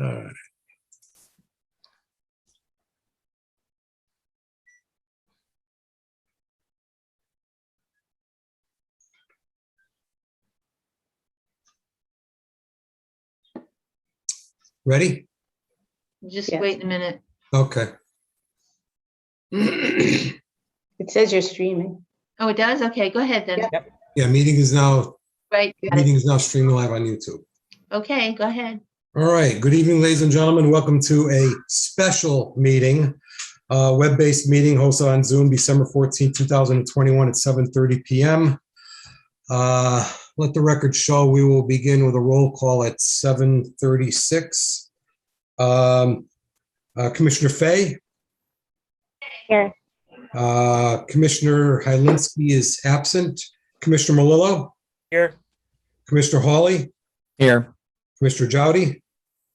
All right. Ready? Just Yes. wait a minute. Okay. It says you're streaming. Oh, it does? Okay, go ahead then. Yep. Yeah, meeting is now streaming live on YouTube. Okay, go ahead. All right. Good evening, ladies and gentlemen. Welcome to a special meeting, web-based meeting hosted on Zoom, December 14, 2021 at 7:30 p.m. Let the record show we will begin with a roll call at 7:36. Commissioner Fay? Here. Commissioner Hylinski is absent. Commissioner Malillo? Here. Commissioner Hawley? Here. Commissioner Jowdy?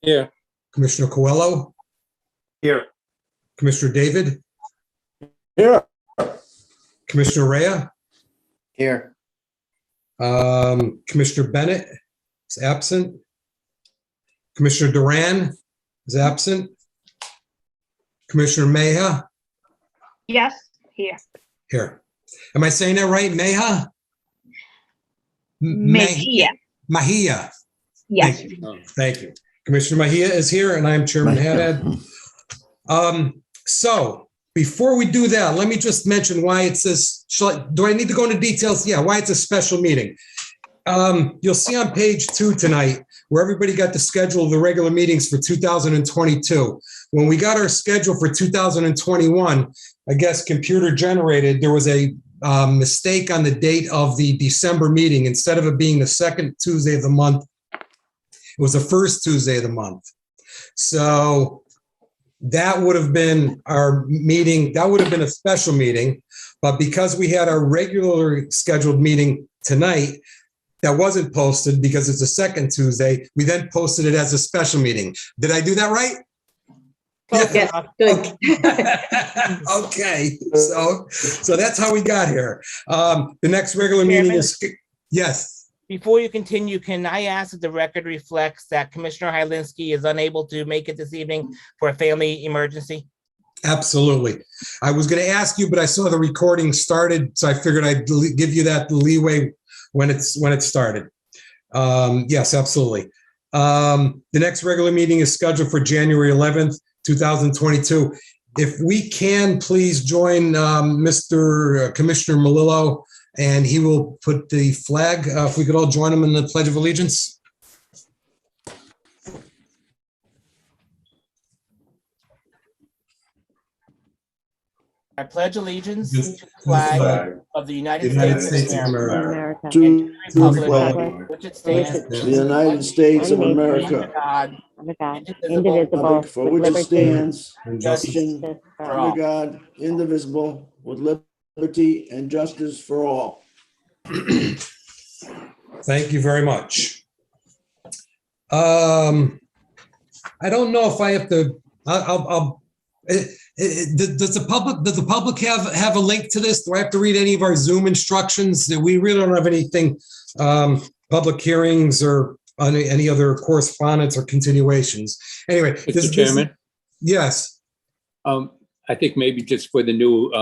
Here. Commissioner Coelho? Here. Commissioner David? Here. Commissioner Rea? Here. Commissioner Bennett is absent. Commissioner Duran is absent. Commissioner Meha? Yes, here. Here. Am I saying that right? Meha? Mejia. Mahia. Yes. Thank you. Commissioner Mahia is here, and I'm Chairman Haddad. So before we do that, let me just mention why it says, do I need to go into details? Yeah, why it's a special meeting. You'll see on page 2 tonight where everybody got the schedule of the regular meetings for 2022. When we got our schedule for 2021, I guess computer generated, there was a mistake on the date of the December meeting. Instead of it being the second Tuesday of the month, it was the first Tuesday of the month. So that would have been our meeting. That would have been a special meeting. But because we had our regular scheduled meeting tonight, that wasn't posted because it's a second Tuesday, we then posted it as a special meeting. Did I do that right? Yes, good. Okay, so that's how we got here. The next regular meeting is, yes. Before you continue, can I ask that the record reflects that Commissioner Hylinski is unable to make it this evening for a family emergency? Absolutely. I was going to ask you, but I saw the recording started, so I figured I'd give you that leeway when it started. Yes, absolutely. The next regular meeting is scheduled for January 11th, 2022. If we can, please join Mr. Commissioner Malillo, and he will put the flag. If we could all join him in the Pledge of Allegiance. I pledge allegiance to the flag of the United States of America, To and to the the flag republic which it stands, the United States of under America, God, Under God, indivisible, indivisible, for with which it liberty stands, And justice justice. and for under all. God, indivisible, with liberty and justice for all. Thank you very much. I don't know if I have to. Does the public have a link to this? Do I have to read any of our Zoom instructions? We really don't have anything, public hearings or any other correspondence or continuations. Anyway, Mr. Chairman, yes. I think maybe just for the new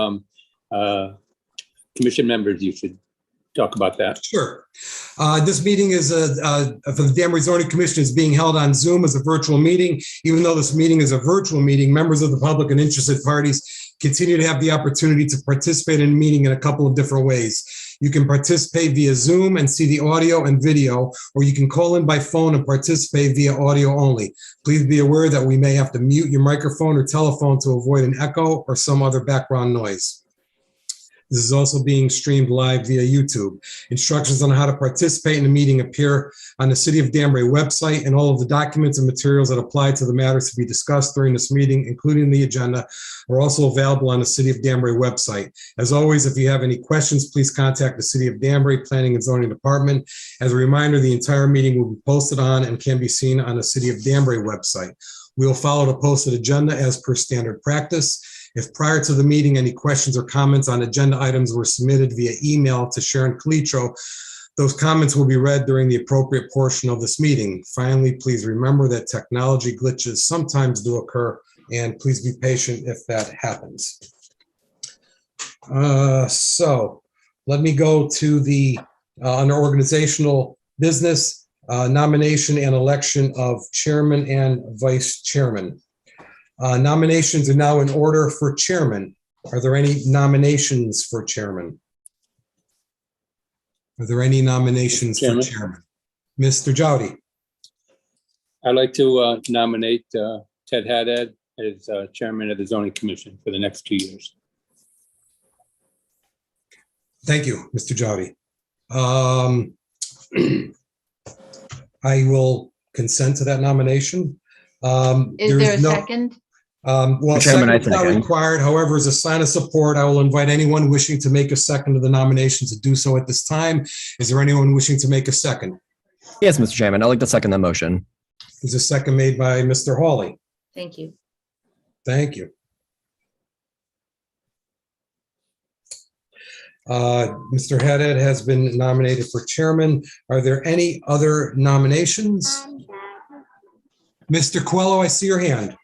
commission members, you should talk about that. Sure. This meeting is for the Danbury Zoning Commission is being held on Zoom as a virtual meeting. Even though this meeting is a virtual meeting, members of the public and interested parties continue to have the opportunity to participate in the meeting in a couple of different ways. You can participate via Zoom and see the audio and video, or you can call in by phone and participate via audio only. Please be aware that we may have to mute your microphone or telephone to avoid an echo or some other background noise. This is also being streamed live via YouTube. Instructions on how to participate in the meeting appear on the City of Danbury website, and all of the documents and materials that apply to the matters to be discussed during this meeting, including the agenda, are also available on the City of Danbury website. As always, if you have any questions, please contact the City of Danbury Planning and Zoning Department. As a reminder, the entire meeting will be posted on and can be seen on the City of Danbury website. We will follow the posted agenda as per standard practice. If prior to the meeting, any questions or comments on agenda items were submitted via email to Sharon Calitro, Those comments will be read during the appropriate portion of this meeting. Finally, please remember that technology glitches sometimes do occur, and please be patient if that happens. So let me go to the under organizational business, nomination and election of chairman and vice chairman. Nominations are now in order for chairman. Are there any nominations for chairman? Are there any nominations for Chairman. chairman? Mr. Jowdy, I'd like to nominate Ted Haddad as chairman of the zoning commission for the next 2 years. thank you, Mr. Jowdy. I will consent to that nomination. Is there a second? Well, Chairman, I second is not second. required. However, as a sign of support, I will invite anyone wishing to make a second to the nomination to do so at this time. Is there anyone wishing to make a second? Yes, Mr. Chairman, I'd like to second the motion. Is a second made by Mr. Hawley? Thank you. Thank you. Mr. Haddad has been nominated for chairman. Are there any other nominations? Mr. Coelho, I see your hand.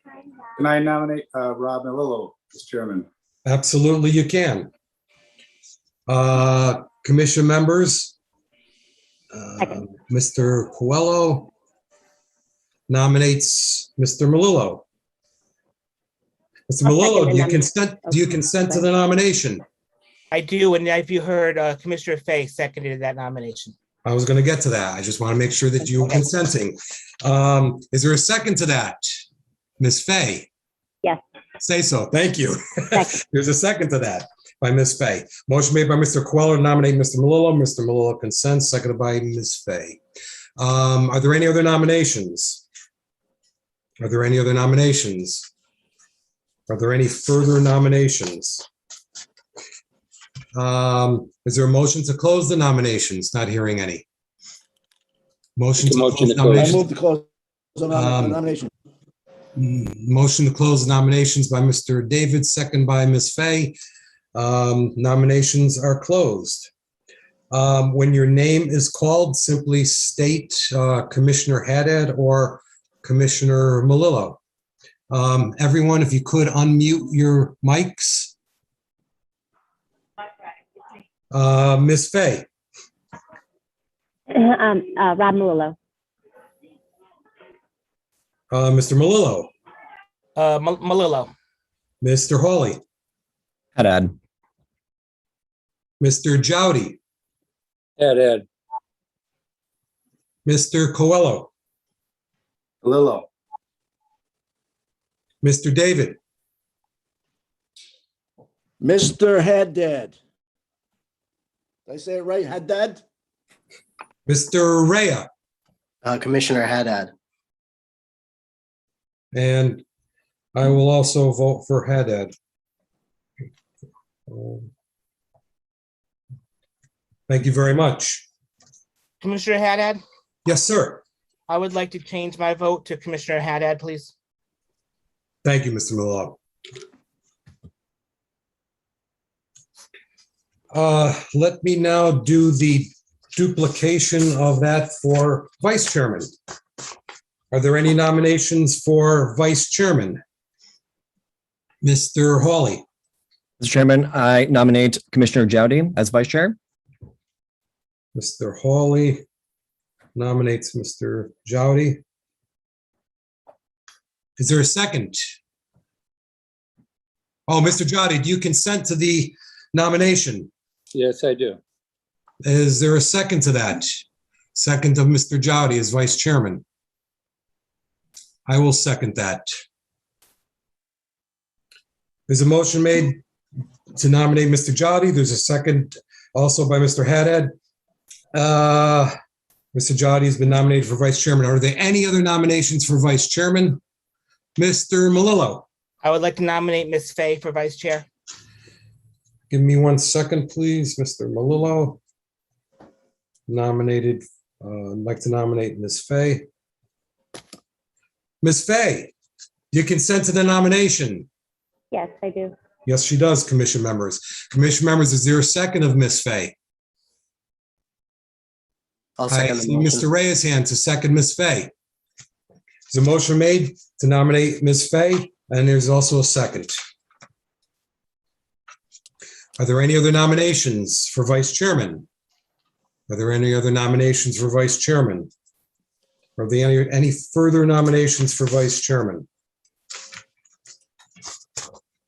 Can I nominate Rob Melillo as chairman? Absolutely, you can. Commission members. Mr. Coelho nominates Mr. Melillo. Mr. I'll Melillo, second the do you consent to the nomination? I do, and if you heard, Commissioner Fay seconded that nomination. I was going to get to that. I just want to make sure that you were consenting. Is there a second to that? Ms. Fay? Yes. Say so. Thank you. Second. There's a second to that by Ms. Fay. Motion made by Mr. Coelho to nominate Mr. Melillo. Mr. Melillo consents, seconded by Ms. Fay. Are there any other nominations? Are there any other nominations? Are there any further nominations? Is there a motion to close the nominations? Not hearing any. Motion to Motion close to close. I nominations. move to close the Um, nomination. Motion to close nominations by Mr. David, second by Ms. Fay. Nominations are closed. When your name is called, simply state Commissioner Haddad or Commissioner Melillo. Everyone, if you could unmute your mics. Ms. Fay, Rob Melillo. Mr. Melillo, Melillo. Mr. Hawley, Haddad. Mr. Jowdy, Haddad. Mr. Coelho, Melillo. Mr. David, Mr. Haddad. Did I say it right? Haddad? Mr. Rea, Commissioner Haddad. and I will also vote for Haddad. Thank you very much. Commissioner Haddad, Yes, sir. I would like to change my vote to Commissioner Haddad, please. Thank you, Mr. Melillo. Let me now do the duplication of that for vice chairman. Are there any nominations for vice chairman? Mr. Hawley, Mr. Chairman, I nominate Commissioner Jowdy as vice chair. Mr. Hawley nominates Mr. Jowdy. Is there a second? Oh, Mr. Jowdy, do you consent to the nomination? Yes, I do. Is there a second to that? Second of Mr. Jowdy as vice chairman. I will second that. There's a motion made to nominate Mr. Jowdy. There's a second also by Mr. Haddad. Mr. Jowdy has been nominated for vice chairman. Are there any other nominations for vice chairman? Mr. Melillo, I would like to nominate Ms. Fay for vice chair. give me 1 second, please. Mr. Melillo nominated, I'd like to nominate Ms. Fay. Ms. Fay, do you consent to the nomination? Yes, I do. Yes, she does, commission members. Commission members, is there a second of Ms. Fay? I'll I second the see motion. Mr. Reyes' hand to second Ms. Fay. There's a motion made to nominate Ms. Fay, and there's also a second. Are there any other nominations for vice chairman? Are there any other nominations for vice chairman? Are there any further nominations for vice chairman?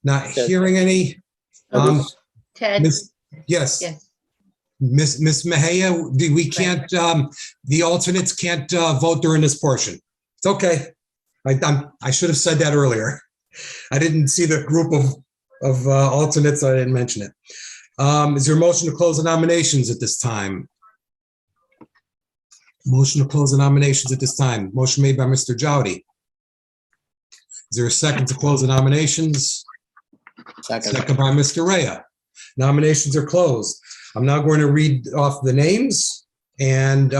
Not hearing any. Ted, Yes. yes, Miss Mejia, we can't, the alternates can't vote during this portion. It's okay. I should have said that earlier. I didn't see the group of alternates. I didn't mention it. Is there a motion to close the nominations at this time? Motion to close the nominations at this time. Motion made by Mr. Jowdy. Is there a second to close the nominations? Second. Second by Mr. Rea. Nominations are closed. I'm now going to read off the names and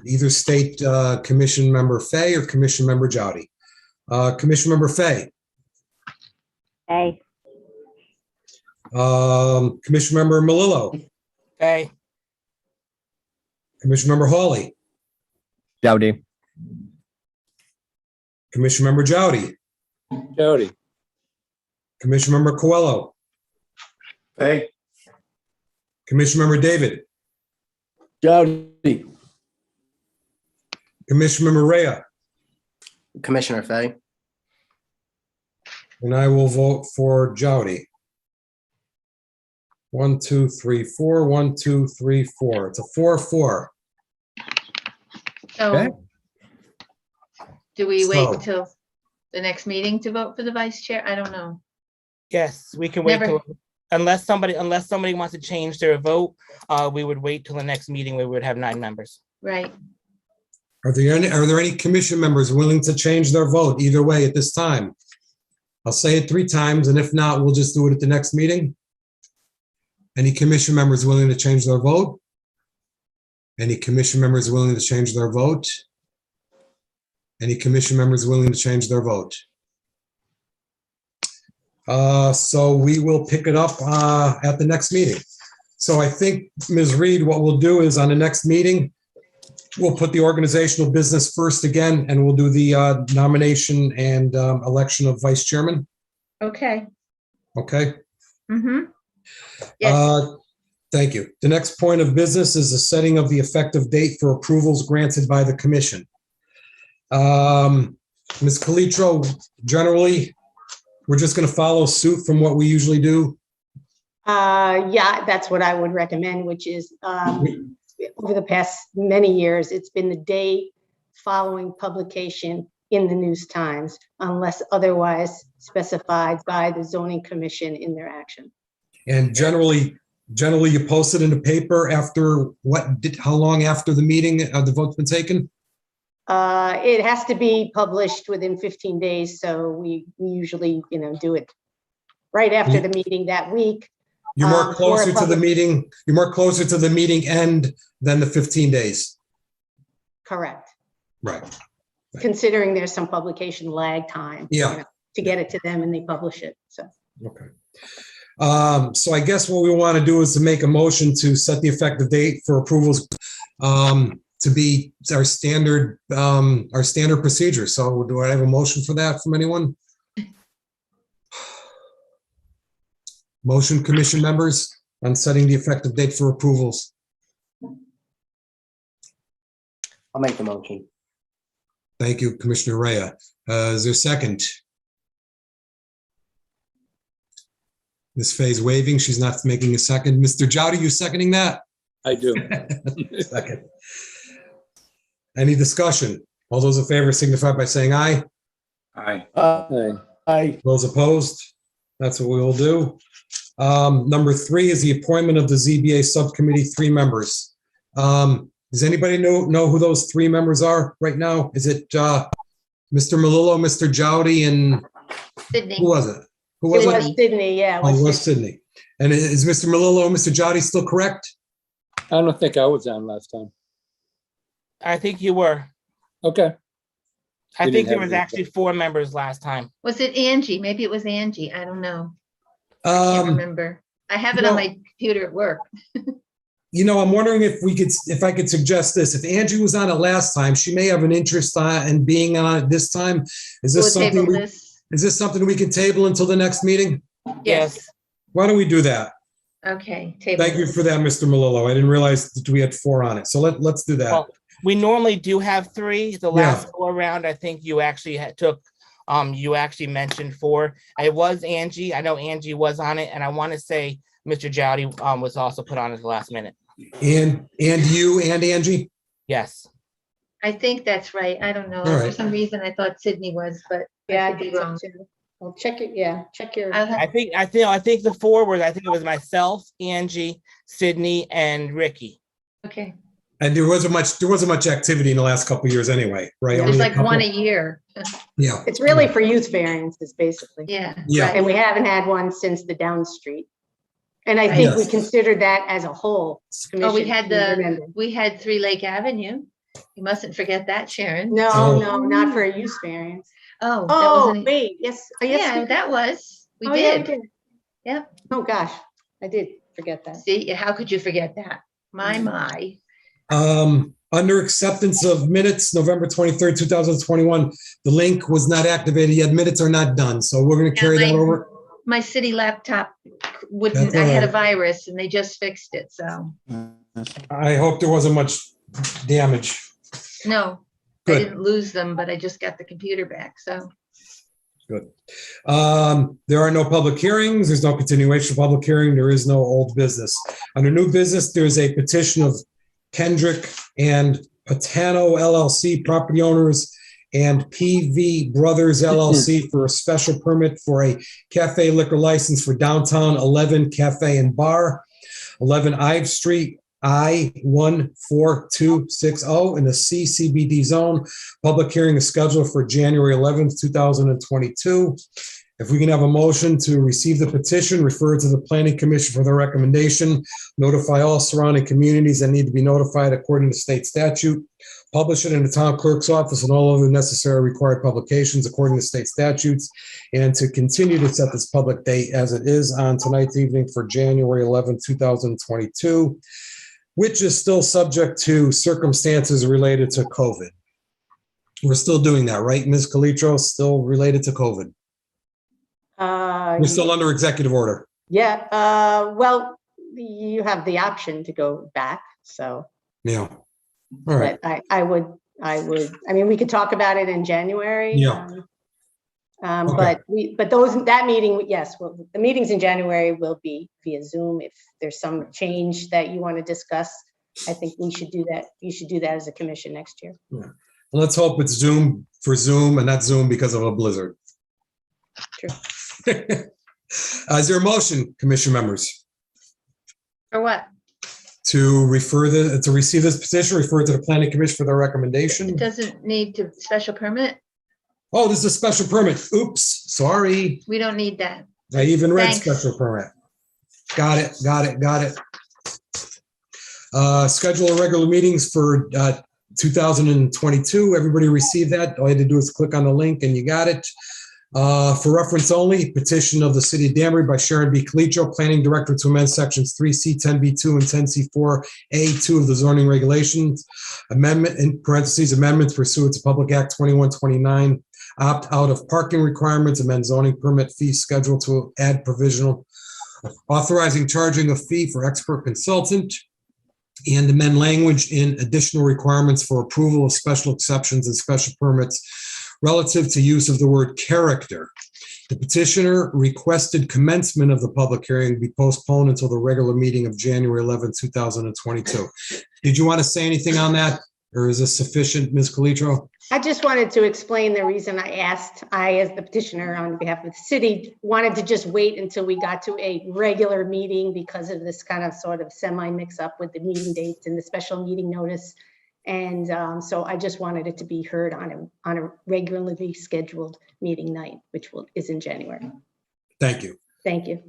either state Commission Member Fay or Commission Member Jowdy. Commission Member Fay. Fay. Commission Member Melillo. Fay, Commission Member Hawley. Jowdy. Commission Member Jowdy. Jody, Commission Member Coelho. Fay. Commission Member David. Jowdy, Commission Member Rea. Commissioner Fay. And I will vote for Jowdy. 1, 2, 3, 4. 1, 2, 3, 4. It's a 4-4. so Okay. do we So- wait till the next meeting to vote for the vice chair? I don't know. yes, we can wait Never- till, unless somebody wants to change their vote, we would wait till the next meeting where we would have 9 members. Right, Are there any commission members willing to change their vote either way at this time? I'll say it 3 times, and if not, we'll just do it at the next meeting. Any commission members willing to change their vote? Any commission members willing to change their vote? Any commission members willing to change their vote? So we will pick it up at the next meeting. So I think, Ms. Reed, what we'll do is on the next meeting, we'll put the organizational business first again, and we'll do the nomination and election of vice chairman. okay. Okay? Mm-hmm. Yes, Thank you. The next point of business is the setting of the effective date for approvals granted by the commission. Ms. Calitro, generally, we're just going to follow suit from what we usually do. Yeah, that's what I would recommend, which is over the past many years, it's been the day following publication in the News Times, unless otherwise specified by the zoning commission in their action. And generally you post it in the paper after how long after the meeting the vote's been taken? It has to be published within 15 days, so we usually, do it right after the meeting that week. You're more closer to the public- meeting. You're more closer to the meeting end than the 15 days. Correct. Right. Considering there's some publication lag time. Yeah. To get it to them and they publish it, so. Okay. So I guess what we want to do is to make a motion to set the effective date for approvals to be our standard procedure. So do I have a motion for that from anyone? Motion, commission members, on setting the effective date for approvals. I'll make the motion. Thank you, Commissioner Rea. Is there a second? Ms. Fay's waving. She's not making a second. Mr. Jowdy, you seconding that? I do. Second. Any discussion? All those in favor signify by saying aye. Aye. Aye. aye, Those opposed? That's what we will do. Number 3 is the appointment of the ZBA subcommittee 3 members. Does anybody know who those 3 members are right now? Is it Mr. Melillo, Mr. Jowdy, and Sydney. who was it? Who It was was it? Sydney, yeah. Oh, it was Sydney. And is Mr. Melillo and Mr. Jowdy still correct? I don't think I was on last time. I think you were. Okay. I We think didn't there have was any. actually 4 members last time. Was it Angie? Maybe it was Angie. I don't know. I can't remember. I have it on my computer at work. I'm wondering if I could suggest this. If Angie was on it last time, she may have an interest in being on it this time. Is We'll this table something, this. is this something we can table until the next meeting? Yes. Why don't we do that? Okay, table. Thank you this. for that, Mr. Malillo. I didn't realize that we had 4 on it. So let's do that. Well, we normally do have 3. The last go around, I think you actually you actually mentioned 4. It was Angie. I know Angie was on it, and I want to say Mr. Jowdy was also put on at the last minute. And you and Angie? Yes. I think that's right. I don't know. All For right. some reason, I thought Sydney was, but Yeah, I I could be think so wrong. too. Well, check it, yeah, check your, I'll have- I think the 4 were, I think it was myself, Angie, Sydney, and Ricky. Okay, And there wasn't much activity in the last couple of years anyway, right? Yeah. Only there's a like couple? one a year. Yeah. it's really for use variances, basically. Yeah. Yeah. right. And we haven't had one since the Down Street. And I think we Yes. considered that as a whole. Oh, we commission, had you remember. We had 3 Lake Avenue. You mustn't forget that, Sharon. No, Oh. no, not for a use variance. Oh, that Oh, wasn't. wait, yes, yes. Yeah, we- that was. We oh, yeah, did. Yep. Oh, gosh, I did forget that. See, how could you forget that? My. Under acceptance of minutes, November 23rd, 2021, the link was not activated yet. Minutes are not done. So we're going to carry that over. My city laptop wouldn't, That's I all had a right. virus and they just fixed it, so, I hope there wasn't much damage. no. I Good. didn't lose them, but I just got the computer back, so. There are no public hearings. There's no continuation of public hearing. There is no old business. Under new business, there's a petition of Kendrick and Patano LLC property owners and PV Brothers LLC for a special permit for a cafe liquor license for downtown 11 Cafe and Bar, 11 Ive Street, I-14260 in the CCBD zone. Public hearing is scheduled for January 11th, 2022. If we can have a motion to receive the petition, refer it to the Planning Commission for their recommendation, notify all surrounding communities that need to be notified according to state statute, publish it in the town clerk's office and all other necessary required publications according to state statutes, and to continue to set this public date as it is on tonight's evening for January 11th, 2022, which is still subject to circumstances related to COVID. We're still doing that, right, Ms. Calitro? Still related to COVID? We're still under executive order. Yeah, well, you have the option to go back, so. Yeah. All right. But I mean, we could talk about it in January. Yeah. Okay. But that meeting, yes, well, the meetings in January will be via Zoom. If there's some change that you want to discuss, I think we should do that. You should do that as a commission next year. Let's hope it's Zoom for Zoom and not Zoom because of a blizzard. True. Is there a motion, commission members, For what? to receive this petition, refer it to the Planning Commission for their recommendation? It doesn't need to special permit? Oh, this is a special permit. Oops, sorry. We don't need that. I even read Thanks. special permit. Got it. Schedule of regular meetings for 2022. Everybody received that. All you had to do is click on the link and you got it. For reference only, petition of the city of Danbury by Sharon B. Calitro, planning director, to amend sections 3C, 10B2, and 10C4A2 of the zoning regulations. Amendment, in parentheses, amendments pursuant to Public Act 2129, opt out of parking requirements, amend zoning permit fee schedule to add provisional, authorizing charging a fee for expert consultant, and amend language in additional requirements for approval of special exceptions and special permits relative to use of the word character. The petitioner requested commencement of the public hearing be postponed until the regular meeting of January 11, 2022. Did you want to say anything on that, or is this sufficient, Ms. Calitro? I just wanted to explain the reason I asked. I, as the petitioner on behalf of the city, wanted to just wait until we got to a regular meeting because of this kind of sort of semi-mix up with the meeting dates and the special meeting notice. And so I just wanted it to be heard on a regularly scheduled meeting night, which is in January. Thank you. Thank you.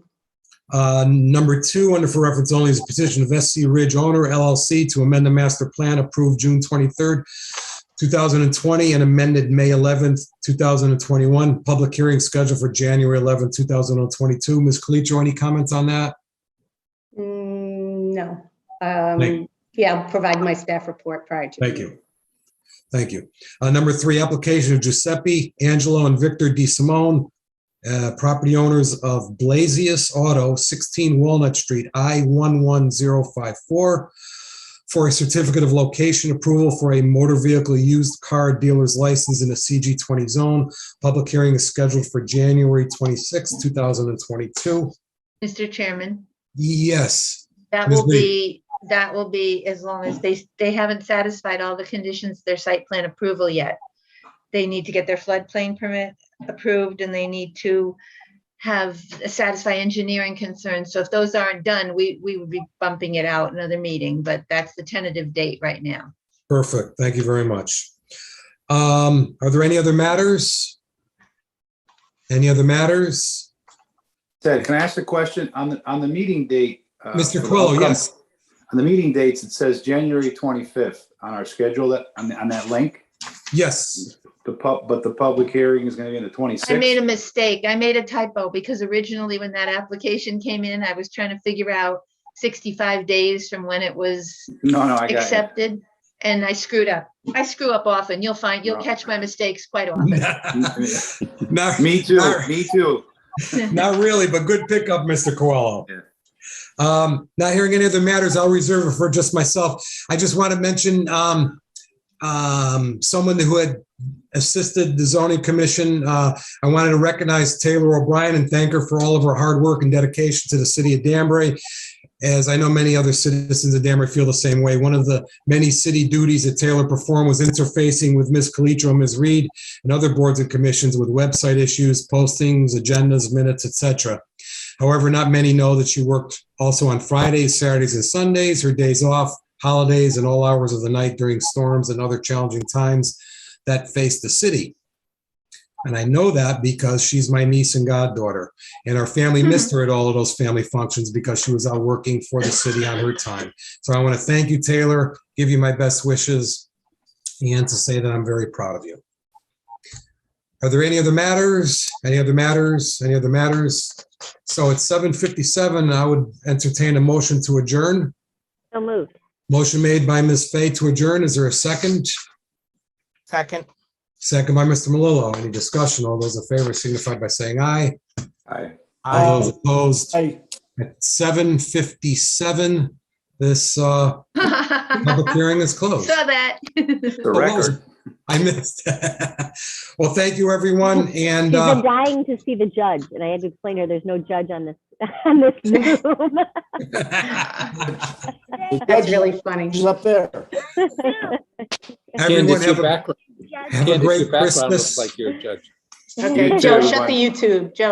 Number 2, under for reference only, is a petition of SC Ridge Owner LLC to amend the master plan approved June 23rd, 2020 and amended May 11th, 2021. Public hearing scheduled for January 11th, 2022. Ms. Calitro, any comments on that? No. Thank- Yeah, I'll provide my staff report prior to. Thank you. Thank you. Number 3, application of Giuseppe, Angelo, and Victor Di Simone, property owners of Blasius Auto, 16 Walnut Street, I-11054, for a certificate of location approval for a motor vehicle used car dealer's license in a CG20 zone. Public hearing is scheduled for January 26, 2022. Mr. Chairman, Yes. that Ms. will be as long as they haven't satisfied all the conditions, of their site plan approval yet. They need to get their floodplain permit approved and they need to satisfy engineering concerns. So if those aren't done, we would be bumping it out another meeting, but that's the tentative date right now. Perfect. Thank you very much. Are there any other matters? Any other matters? Ted, can I ask a question on the meeting date? Mr. for the Quillo, upcoming- yes. On the meeting dates, it says January 25th on our schedule, on that link. Yes. But the public hearing is going to be on the 26th. I made a mistake. I made a typo because originally when that application came in, I was trying to figure out 65 days from when it was No, I got it. accepted. And I screwed up. I screw up often. You'll catch my mistakes quite often. Not, Me too, not- me too. not really, but good pickup, Mr. Coelho. Yeah. Not hearing any other matters, I'll reserve it for just myself. I just want to mention someone who had assisted the zoning commission. I wanted to recognize Taylor O'Brien and thank her for all of her hard work and dedication to the city of Danbury. As I know many other citizens of Danbury feel the same way. One of the many city duties that Taylor performed was interfacing with Ms. Calitro and Ms. Reed and other boards and commissions with website issues, postings, agendas, minutes, etc. However, not many know that she worked also on Fridays, Saturdays, and Sundays, her days off, holidays, and all hours of the night during storms and other challenging times that faced the city. And I know that because she's my niece and goddaughter, and our family missed her at all of those family functions because she was out working for the city on her time. So I want to thank you, Taylor, give you my best wishes, and to say that I'm very proud of you. Are there any other matters? Any other matters? Any other matters? So it's 7:57. I would entertain a motion to adjourn. So moved. Motion made by Ms. Fay to adjourn. Is there a second? Second. Second by Mr. Melillo. Any discussion? All those in favor signify by saying aye. Aye. All those opposed? Aye. At 7:57, this public hearing is closed. Saw that. The record. I missed. Well, thank you, everyone, and She's been dying to see the judge, and I had to explain to her there's no judge on this on this Zoom. That's really funny. She's up there. everyone Candace, your have a background, have a Candace, great your background Christmas. looks like you're a judge. Okay, You Joe, too, shut the everyone. YouTube. Joe.